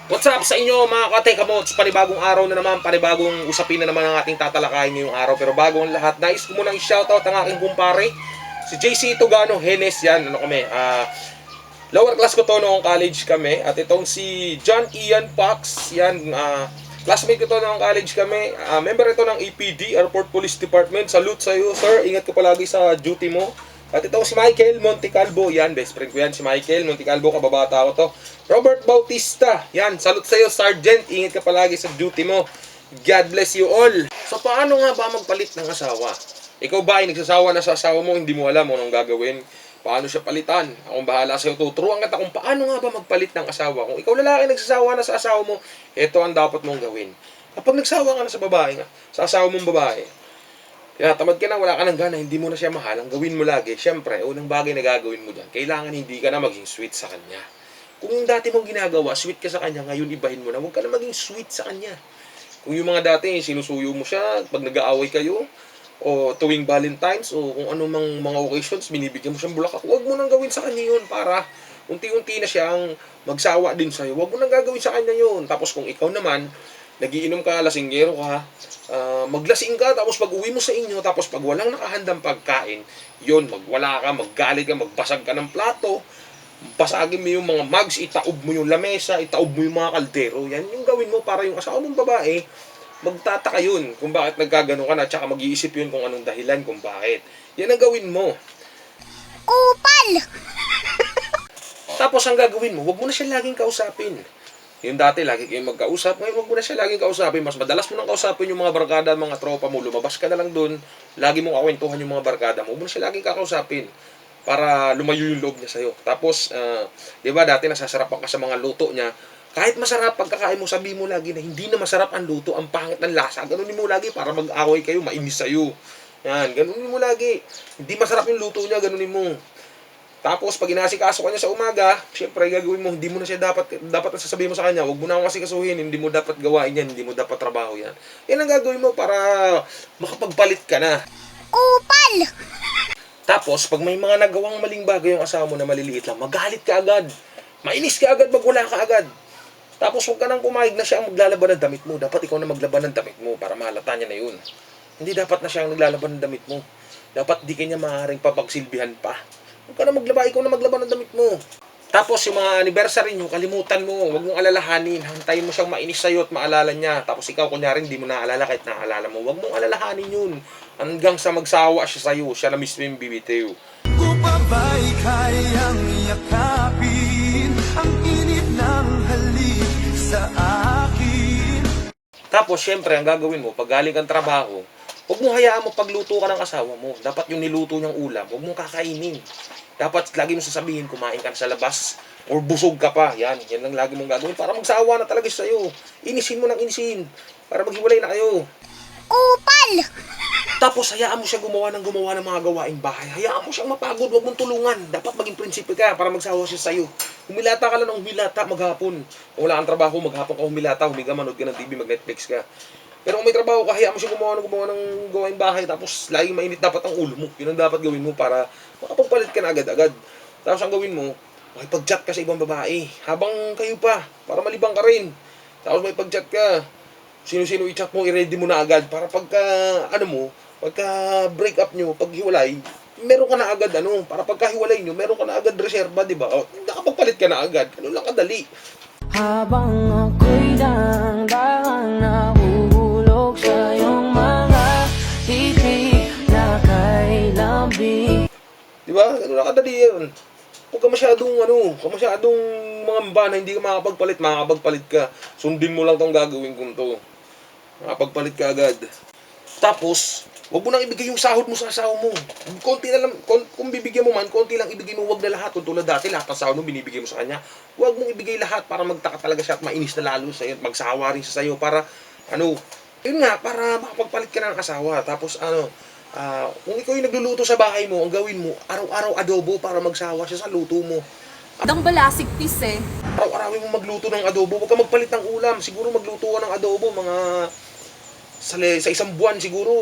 What's up sa inyo mga katekamots? Panibagong araw na naman, panibagong usapin na naman ang ating tatalakayin ngayong araw. Pero bago ang lahat, nais ko munang i-shoutout ang aking kumpare, si JC Togano Henes. Yan, ano kami, lower class ko to noong college kami. At itong si John Ian Pax, yan, classmate ko to noong college kami. Member ito ng APD, Airport Police Department. Salute sa iyo, sir. Ingat ka palagi sa duty mo. At itong si Michael Monticalvo, yan, best friend ko yan, si Michael Monticalvo, kababata ko to. Robert Bautista, yan, salute sa'yo, Sergeant, ingat ka palagi sa duty mo. God bless you all. So, paano nga ba magpalit ng asawa? Ikaw ba ay nagsasawa na sa asawa mo, hindi mo alam anong gagawin? Paano siya palitan? Akong bahala sa'yo, tuturuan kita kung paano nga ba magpalit ng asawa. Kung ikaw lalaki nagsasawa na sa asawa mo, ito ang dapat mong gawin. Kapag nagsawa ka na sa babae nga, sa asawa mong babae, tamad ka na, wala ka ng gana, hindi mo na siya mahal, ang gawin mo lagi, syempre, unang bagay na gagawin mo dyan, kailangan hindi ka na maging sweet sa kanya. Kung yung dati mong ginagawa, sweet ka sa kanya, ngayon ibahin mo na, huwag ka na maging sweet sa kanya. Kung yung mga dati, sinusuyo mo siya, pag nag-aaway kayo, o tuwing Valentine's, o kung ano mang mga occasions, binibigyan mo siyang bulaklak, huwag mo nang gawin sa kanya yun, para unti-unti na siyang magsawa din sa'yo, huwag mo nang gagawin sa kanya yun. Tapos kung ikaw naman, nagiinom ka, lasinggero ka, maglasing ka, tapos pag uwi mo sa inyo, tapos pag walang nakahandang pagkain, yun, magwala ka, maggalit ka, magbasag ka ng plato, basagin mo yung mga mugs, itaob mo yung lamesa, itaob mo yung mga kaldero, yan yung gawin mo para yung asawa mong babae, magtataka yun kung bakit nagkagano ka na, tsaka mag-iisip yun kung anong dahilan kung bakit. Yan ang gawin mo. Kupal! Tapos ang gagawin mo, huwag mo na siya laging kausapin. Yung dati, lagi kayong magkausap. Ngayon, huwag mo na siya laging kausapin. Mas madalas mo nang kausapin yung mga barkada, mga tropa mo. Lumabas ka na lang dun. Lagi mong kakwentuhan yung mga barkada mo. Huwag mo na siya laging kakausapin para lumayo yung loob niya sa'yo. Tapos, di ba, dati nasasarapan ka sa mga luto niya. Kahit masarap, pagkakain mo, sabi mo lagi na hindi na masarap ang luto, ang pangit ng lasa. Ganunin mo lagi para mag-away kayo, mainis sa'yo. Yan, ganunin mo lagi. Hindi masarap yung luto niya, ganunin mo. Tapos, pag inasikaso ka niya sa umaga, syempre, gagawin mo, hindi mo na siya dapat na sasabihin mo sa kanya, huwag mo na akong asikasuhin, hindi mo dapat gawain yan, hindi mo dapat trabaho yan. Yan ang gagawin mo para makapagpalit ka na. Kupal! Tapos, pag may mga nagawang maling bagay yung asawa mo na maliliit lang, magalit ka agad. Mainis ka agad, magwala ka agad. Tapos, huwag ka nang pumayag na siya ang maglalaban ng damit mo. Dapat ikaw na maglaban ng damit mo para mahalata niya na yun. Hindi dapat na siya ang naglalaban ng damit mo. Dapat di kanya maaaring papagsilbihan pa. Huwag ka na maglaba, ikaw na maglaba ng damit mo. Tapos yung mga anniversary nyo, kalimutan mo, huwag mong alalahanin. Hantayin mo siyang mainis sa'yo at maalala niya. Tapos ikaw, kunyari, hindi mo naalala kahit naalala mo. Huwag mong alalahanin yun. Hanggang sa magsawa siya sa'yo, siya na mismo yung bibitiw. Ko pa ba'y kayang yakapin ang init ng halik sa akin? Tapos, syempre, ang gagawin mo, pag galing kang trabaho, huwag mo hayaan mo pagluto ka ng asawa mo. Dapat yung niluto niyang ulam, huwag mong kakainin. Dapat lagi mo sasabihin, kumain ka na sa labas, or busog ka pa. Yan lang lagi mong gagawin para magsawa na talaga siya sa'yo. Inisin mo ng inisin, para maghiwalay na kayo. Kupal! Tapos, hayaan mo siya gumawa ng mga gawaing bahay. Hayaan mo siyang mapagod, huwag mong tulungan. Dapat maging prinsipe ka para magsawa siya sa'yo. Humilata ka lang ng humilata maghapon. Kung wala kang trabaho, maghapon ka humilata, humiga, manood ka ng TV, mag-Netflix ka. Pero kung may trabaho ka, hayaan mo siya gumawa ng gawaing bahay, tapos laging mainit dapat ang ulo mo. Yun ang dapat gawin mo para makapagpalit ka na agad-agad. Tapos ang gawin mo, makipag-chat ka sa ibang babae. Habang kayo pa, para malibang ka rin. Tapos makipag-chat ka. Sino-sino i-chat mo, i-ready mo na agad. Para pagka break up nyo, pag hiwalay, meron ka na agad, para pagka hiwalay nyo, meron ka na agad reserva, di ba? O, nakapagpalit ka na agad. Ganun lang kadali. Habang ako'y dahan-dahan nahuhulog sa iyong mga titik na kay lambing. Di ba? Ganun lang kadali yun. Huwag ka masyadong mangamba na hindi ka makakapagpalit ka. Sundin mo lang tong gagawin kong to. Makapagpalit ka agad. Tapos, huwag mo nang ibigay yung sahod mo sa asawa mo. Konti na lang, kung bibigyan mo man, konti lang ibigay mo, huwag na lahat. Kung tulad dati, lahat ng sahod mo binibigay mo sa kanya. Huwag mong ibigay lahat para magtaka talaga siya at mainis na lalo sa'yo at magsawa rin siya sa'yo para, yun nga, para makapagpalit ka na ng asawa. Tapos, kung ikaw yung nagluluto sa bahay mo, ang gawin mo, araw-araw adobo para magsawa siya sa luto mo. Dang balasik tis eh. Araw-arawin mo magluto ng adobo, huwag ka magpalit ng ulam. Siguro magluto ka ng adobo, sa isang buwan siguro,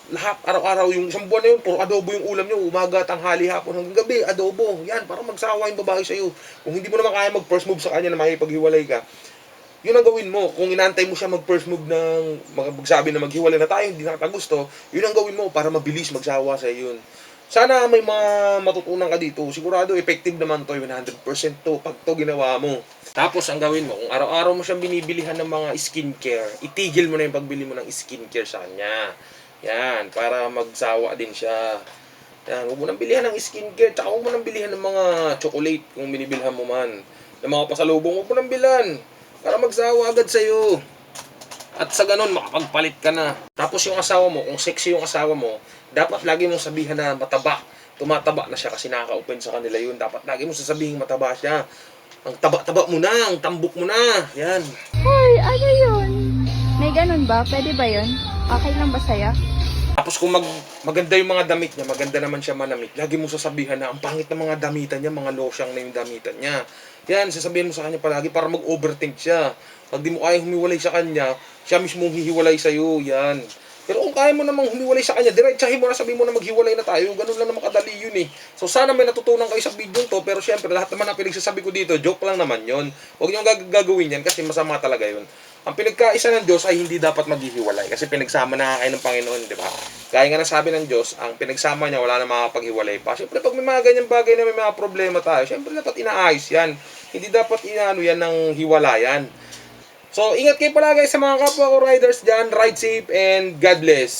lahat, araw-araw, yung isang buwan na yun, puro adobo yung ulam nyo, umaga, tanghali, hapon, hanggang gabi, adobo. Yan, para magsawa yung babae sa'yo. Kung hindi mo naman kaya mag-first move sa kanya na makipaghiwalay ka, yun ang gawin mo. Kung inaantay mo siya mag-first move ng magsabi na maghiwalay na tayo, hindi na kita gusto, yun ang gawin mo para mabilis magsawa sa yun. Sana may mga matutunan ka dito. Sigurado effective naman to, 100% to pag to ginawa mo. Tapos ang gawin mo, kung araw-araw mo siyang binibilihan ng mga skincare, itigil mo na yung pagbili mo ng skincare sa kanya. Yan, para magsawa din siya. Yan, huwag mo nang bilihan ng skincare, tsaka huwag mo nang bilihan ng mga chocolate kung binibilhan mo man. Ng mga pasalubong, huwag mo nang bilhan. Para magsawa agad sa'yo. At sa ganun, makapagpalit ka na. Tapos yung asawa mo, kung sexy yung asawa mo, dapat lagi mong sabihan na mataba. Tumataba na siya kasi nakaka-open sa kanila yun. Dapat lagi mong sasabihin mataba siya. Ang taba-taba mo na, ang tambok mo na. Yan. Hoy, ano yun? May ganun ba? Pwede ba yun? Okay lang ba sa'yo? Tapos kung maganda yung mga damit niya, maganda naman siya manamit, lagi mo sasabihan na ang pangit ng mga damitan niya, mga losyang na yung damitan niya. Yan, sasabihin mo sa kanya palagi para mag-overthink siya. Pag di mo kaya humiwalay sa kanya, siya mismo hihiwalay sa'yo. Yan. Pero kung kaya mo namang humiwalay sa kanya, diretsahin mo na, sabihin mo na maghiwalay na tayo. Ganun lang naman kadali yun eh. So sana may natutunan kayo sa video to, pero syempre lahat naman ang pinagsasabi ko dito, joke lang naman yon. Huwag nyo gagawin yan kasi masama talaga yun. Ang pinagkaisa ng Diyos ay hindi dapat maghihiwalay kasi pinagsama na kayo ng Panginoon, di ba? Kaya nga nasabi ng Diyos, ang pinagsama niya wala na makapaghiwalay pa. Siyempre pag may mga ganyang bagay na may mga problema tayo, siyempre dapat inaayos yan. Hindi dapat inaano yan ng hiwalayan. So, ingat kayo palagi sa mga kapwa ko riders dyan. Ride safe and God bless.